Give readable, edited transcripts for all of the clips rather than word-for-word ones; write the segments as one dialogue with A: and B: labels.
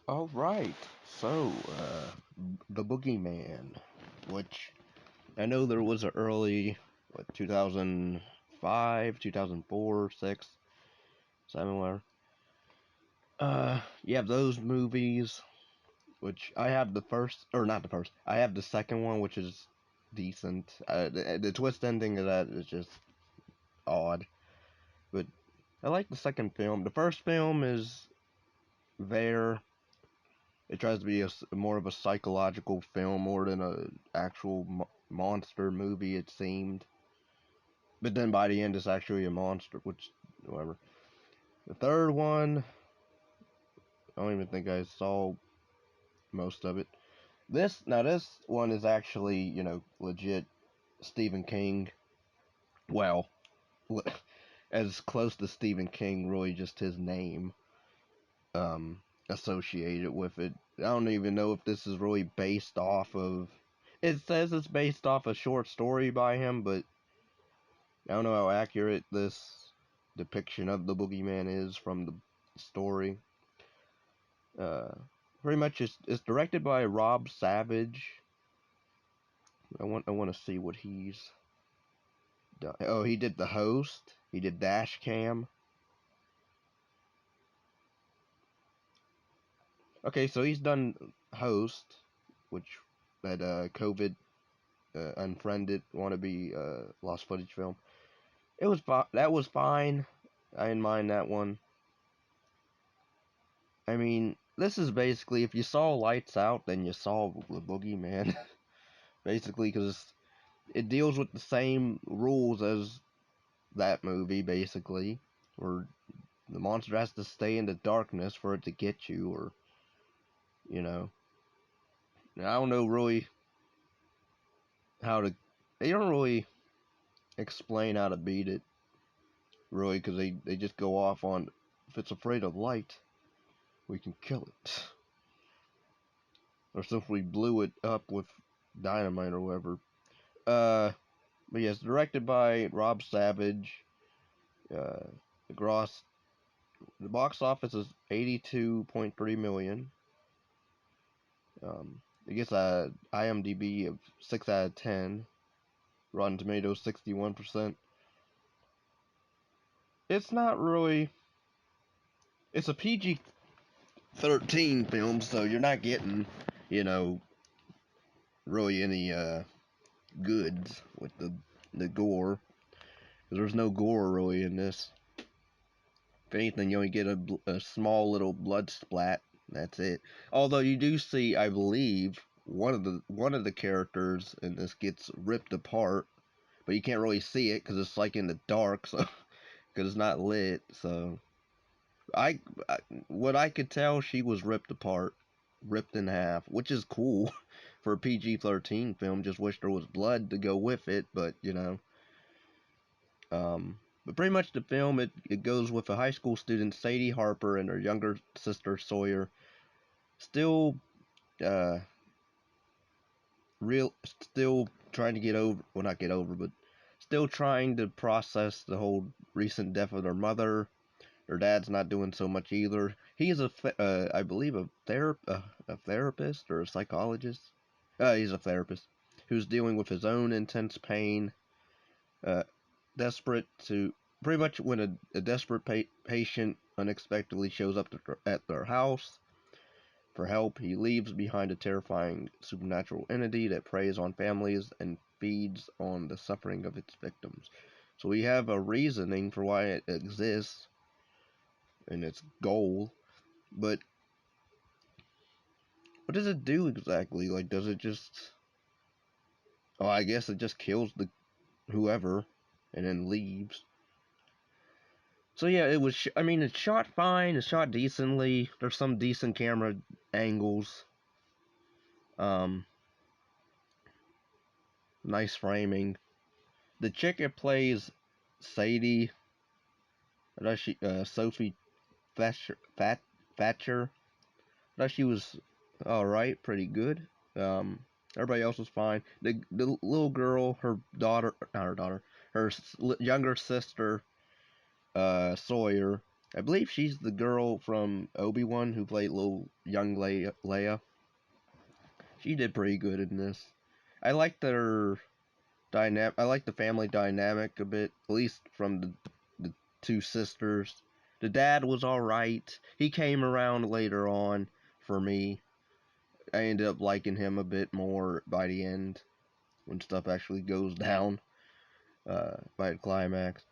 A: All right, so the Boogeyman, which I know there was an early, 2005, 2004, 6, somewhere. Yeah, those movies, which I have the first, or not the first, I have the second one, which is decent. The twist ending of that is just odd, but I like the second film. The first film is there. It tries to be more of a psychological film more than a actual monster movie. It seemed, but then by the end, it's actually a monster. Which, whatever. The third one, I don't even think I saw most of it. This one is actually legit Stephen King. Well, as close to Stephen King, really just his name associated with it. I don't even know if this is really based off of. It says it's based off a short story by him, but I don't know how accurate this depiction of the boogeyman is from the story. Uh, Pretty much it's directed by Rob Savage. I want to see what he's done. Oh, he did The Host. He did Dash Cam. Okay, so he's done Host, which that COVID unfriended wannabe lost footage film. That was fine. I didn't mind that one. I mean, this is basically if you saw Lights Out, then you saw the Boogeyman. Basically, because it deals with the same rules as that movie, basically, where the monster has to stay in the darkness for it to get you, or you know. I don't know really how to. They don't really explain how to beat it, really, because they just go off on if it's afraid of light, we can kill it, or simply blew it up with dynamite or whatever. But yes, directed by Rob Savage. Uh, the gross, the box office is 82.3 million. It gets a IMDb of 6 out of 10. Rotten Tomatoes 61%. It's not really. It's a PG-13 film, so you're not getting, you know, really any goods with the gore. 'Cause there's no gore really in this. If anything, you only get a small little blood splat. That's it. Although you do see, I believe, one of the characters in this gets ripped apart, but you can't really see it because it's like in the dark, so because it's not lit. So I, what I could tell, she was ripped apart, ripped in half, which is cool for a PG-13 film. Just wish there was blood to go with it, but but pretty much the film it goes with a high school student, Sadie Harper, and her younger sister Sawyer, still uh still trying to get over, well, not get over, but still trying to process the whole recent death of their mother. Her dad's not doing so much either. He's I believe a therapist or a psychologist. He's a therapist who's dealing with his own intense pain. Uh, Desperate to pretty much when a desperate patient unexpectedly shows up at their house for help, he leaves behind a terrifying supernatural entity that preys on families and feeds on the suffering of its victims. So we have a reasoning for why it exists and its goal, but what does it do exactly? Like, does it just? Oh, I guess it just kills the whoever and then leaves. So yeah, it was. I mean, it's shot fine. It's shot decently. There's some decent camera angles. Um, Nice framing. The chick that plays Sadie, Sophie Thatcher. I thought she was all right, pretty good. Everybody else was fine. The little girl, her daughter, not her daughter, her younger sister, Sawyer. I believe she's the girl from Obi-Wan who played little young Leia. She did pretty good in this. I like their dynamic. I like the family dynamic a bit, at least from the two sisters. The dad was all right. He came around later on for me. I ended up liking him a bit more by the end when stuff actually goes down by the climax.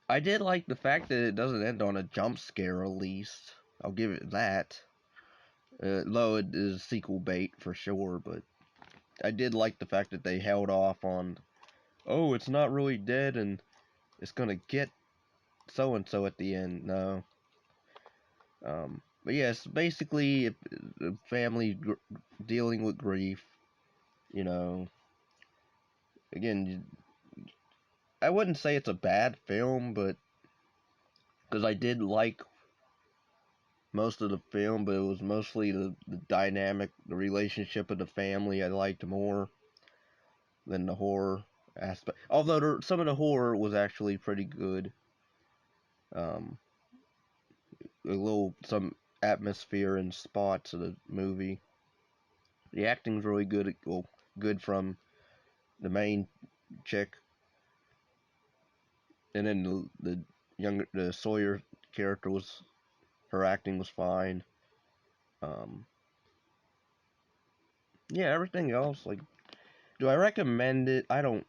A: I did like the fact that it doesn't end on a jump scare, at least. I'll give it that. Though it is sequel bait for sure, but I did like the fact that they held off on, oh, it's not really dead and it's gonna get so and so at the end. No. But yes, basically, a family dealing with grief. You know, again, I wouldn't say it's a bad film, but because I did like most of the film, but it was mostly the dynamic, the relationship of the family I liked more than the horror aspect. Although some of the horror was actually pretty good. Um, some atmosphere and spots of the movie. The acting's really good. Well, good from the main chick, and then the Sawyer character was, her acting was fine. Um, yeah, everything else, like, do I recommend it? I don't.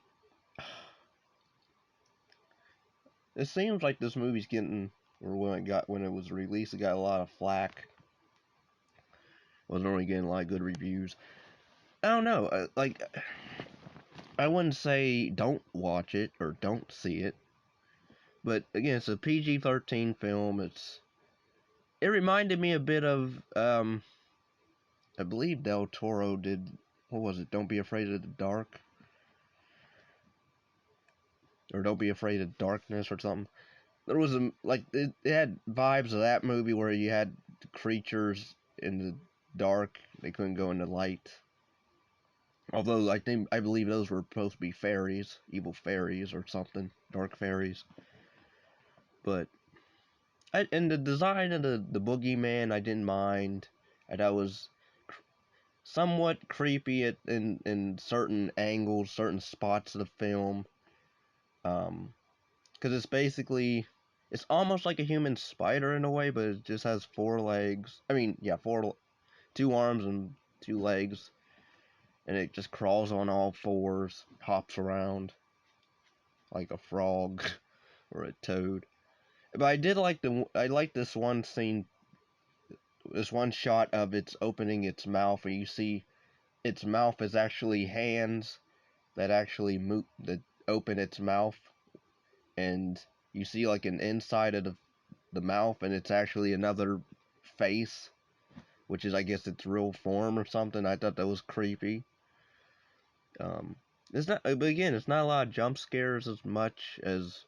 A: It seems like this movie's getting, or when it was released, it got a lot of flack. Wasn't really getting a lot of good reviews. I don't know. I wouldn't say don't watch it or don't see it, but again, it's a PG-13 film. It reminded me a bit of I believe Del Toro did, what was it? Don't Be Afraid of the Dark, or Don't Be Afraid of Darkness, or something. There was it had vibes of that movie where you had creatures in the dark, they couldn't go in the light. Although I believe those were supposed to be fairies, evil fairies or something, dark fairies. But and the design of the boogeyman I didn't mind. I thought was somewhat creepy in certain angles, certain spots of the film. Because it's almost like a human spider in a way, but it just has four legs. I mean, yeah, two arms and two legs, and it just crawls on all fours, hops around like a frog or a toad. But I like this one scene, this one shot of its opening its mouth, where you see its mouth is actually hands that actually that open its mouth, and you see like an inside of the mouth, and it's actually another face, which is, I guess, its real form or something. I thought that was creepy. It's not, but again, it's not a lot of jump scares as much as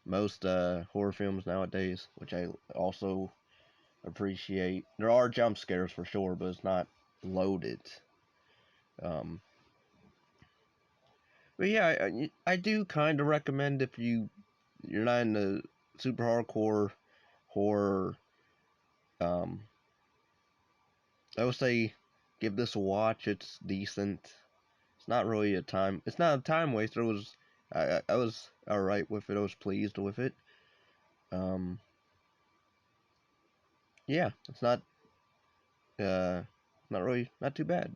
A: most horror films nowadays, which I also appreciate. There are jump scares for sure, but it's not loaded. Um, but yeah, I do kind of recommend, if you're not in the super hardcore horror, I would say give this a watch. It's decent. It's not really a time. It's not a time waster. I was all right with it. I was pleased with it. Um, yeah, it's not really not too bad.